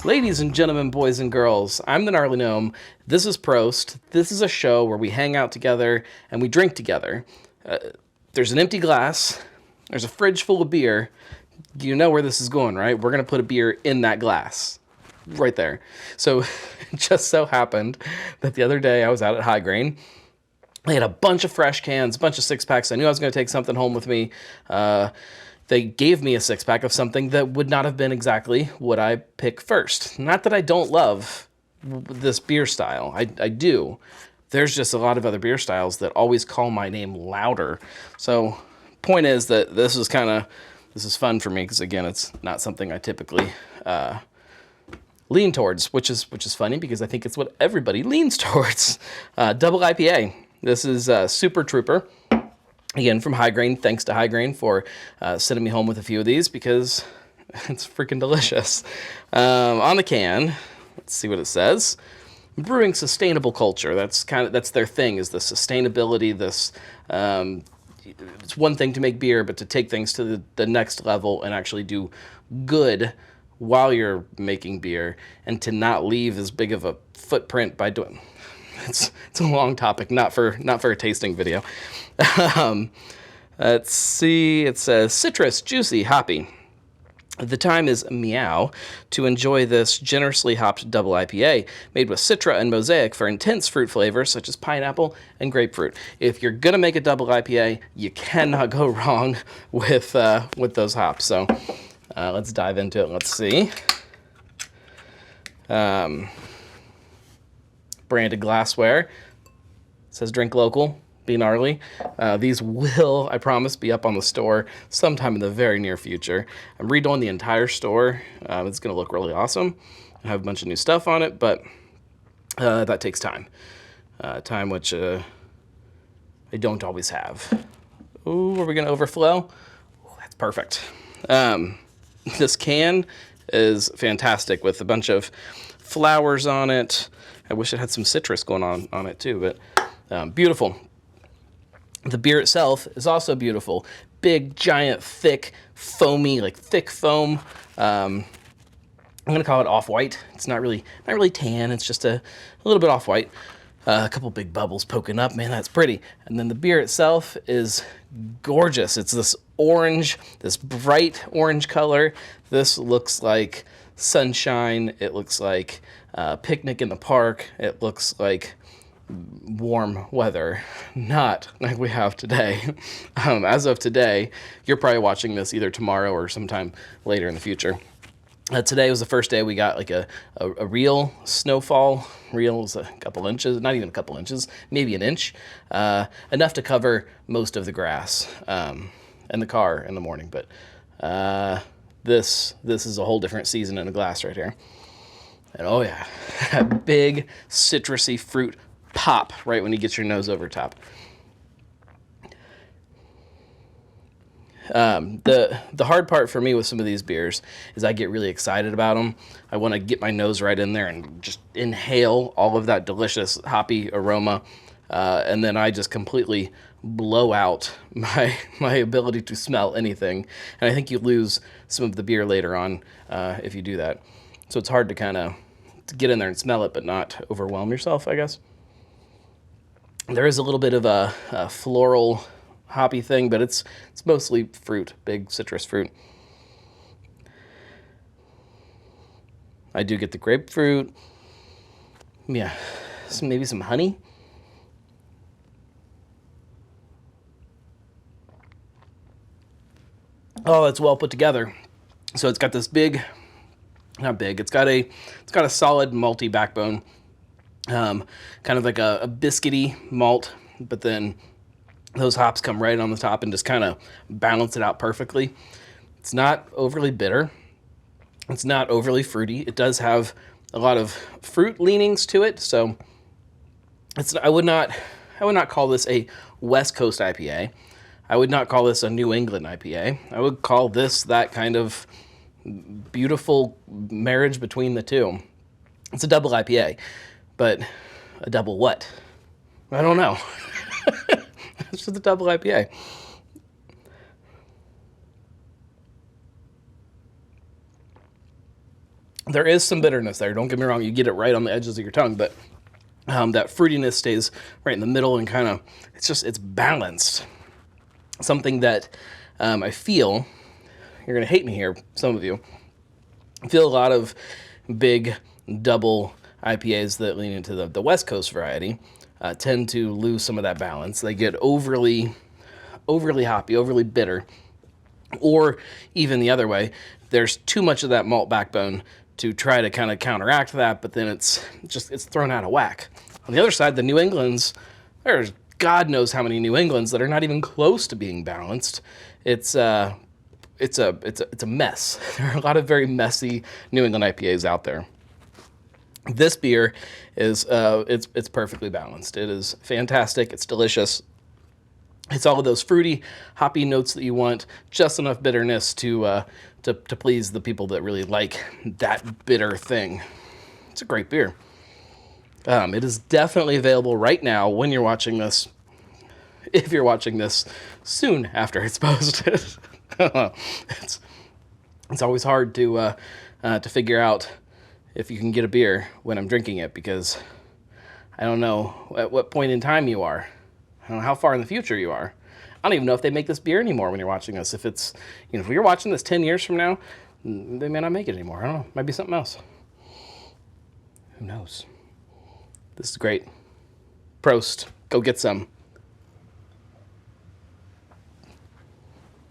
Ladies and gentlemen, boys and girls, I'm the Gnarly Gnome. This is Prost. This is a show where we hang out together and we drink together. There's an empty glass. There's a fridge full of beer. You know where this is going, right? We're going to put a beer in that glass. Right there. So it just so happened that the other day I was out at HighGrain. They had a bunch of fresh cans, a bunch of six-packs. I knew I was going to take something home with me. They gave me a six-pack of something that would not have been exactly what I pick first. Not that I don't love this beer style. I do. There's just a lot of other beer styles that always call my name louder. So point is that this is fun for me because, again, it's not something I typically lean towards, which is funny because I think it's what everybody leans towards. Double IPA. This is Super Trouper. Again, from HighGrain. Thanks to HighGrain for sending me home with a few of these because it's freaking delicious. On the can, let's see what it says. Brewing sustainable culture. That's their thing, is the sustainability. It's one thing to make beer, but to take things to the next level and actually do good while you're making beer, and to not leave as big of a footprint by doing. It's a long topic, not for a tasting video. Let's see. It says citrus, juicy, hoppy. The time is meow to enjoy this generously hopped double IPA made with Citra and Mosaic for intense fruit flavors such as pineapple and grapefruit. If you're gonna make a double IPA, you cannot go wrong with those hops. So let's dive into it. Let's see. Branded glassware. It says drink local, be gnarly. These will, I promise, be up on the store sometime in the very near future. I'm redoing the entire store. It's going to look really awesome. I have a bunch of new stuff on it, but that takes time. Time which I don't always have. Ooh, are we going to overflow? Ooh, that's perfect. This can is fantastic with a bunch of flowers on it. I wish it had some citrus going on it too, but beautiful. The beer itself is also beautiful. Big, giant, thick, foamy, like thick foam. I'm gonna call it off-white. It's not really tan. It's just a little bit off-white. A couple big bubbles poking up. Man, that's pretty. And then the beer itself is gorgeous. It's this orange, this bright orange color. This looks like sunshine. It looks like picnic in the park. It looks like warm weather, not like we have today. As of today, you're probably watching this either tomorrow or sometime later in the future. Today was the first day we got like a real snowfall. Real is a couple inches, not even a couple inches, maybe an inch, enough to cover most of the grass and the car in the morning. But this is a whole different season in a glass right here. And oh yeah, a big citrusy fruit pop right when you get your nose over top. The hard part for me with some of these beers is I get really excited about them. I want to get my nose right in there and just inhale all of that delicious hoppy aroma, and then I just completely blow out my ability to smell anything. And I think you lose some of the beer later on if you do that. So it's hard to kind of get in there and smell it, but not overwhelm yourself, I guess. There is a little bit of a floral hoppy thing, but it's mostly fruit, big citrus fruit. I do get the grapefruit. Yeah, maybe some honey. Oh, it's well put together. So it's got this big, not big, it's got a solid malty backbone. Kind of like a biscuity malt, but then those hops come right on the top and just kind of balance it out perfectly. It's not overly bitter. It's not overly fruity. It does have a lot of fruit leanings to it, so I would not call this a West Coast IPA. I would not call this a New England IPA. I would call this that kind of beautiful marriage between the two. It's a double IPA, but a double what? I don't know. It's just a double IPA. There is some bitterness there. Don't get me wrong. You get it right on the edges of your tongue, but that fruitiness stays right in the middle and kind of, it's balanced. Something that I feel, you're going to hate me here, some of you, I feel a lot of big double IPAs that lean into the West Coast variety tend to lose some of that balance. They get overly hoppy, overly bitter, or even the other way, there's too much of that malt backbone to try to kind of counteract that, but then it's thrown out of whack. On the other side, the New Englands, there's God knows how many New Englands that are not even close to being balanced. It's a mess. There are a lot of very messy New England IPAs out there. This beer is it's perfectly balanced. It is fantastic. It's delicious. It's all of those fruity, hoppy notes that you want, just enough bitterness to please the people that really like that bitter thing. It's a great beer. It is definitely available right now when you're watching this. If you're watching this soon after it's posted, it's always hard to figure out if you can get a beer when I'm drinking it, because I don't know at what point in time you are. I don't know how far in the future you are. I don't even know if they make this beer anymore when you're watching this. If it's, if you're watching this 10 years from now, they may not make it anymore. I don't know. Might be something else. Who knows? This is great. Prost. Go get some.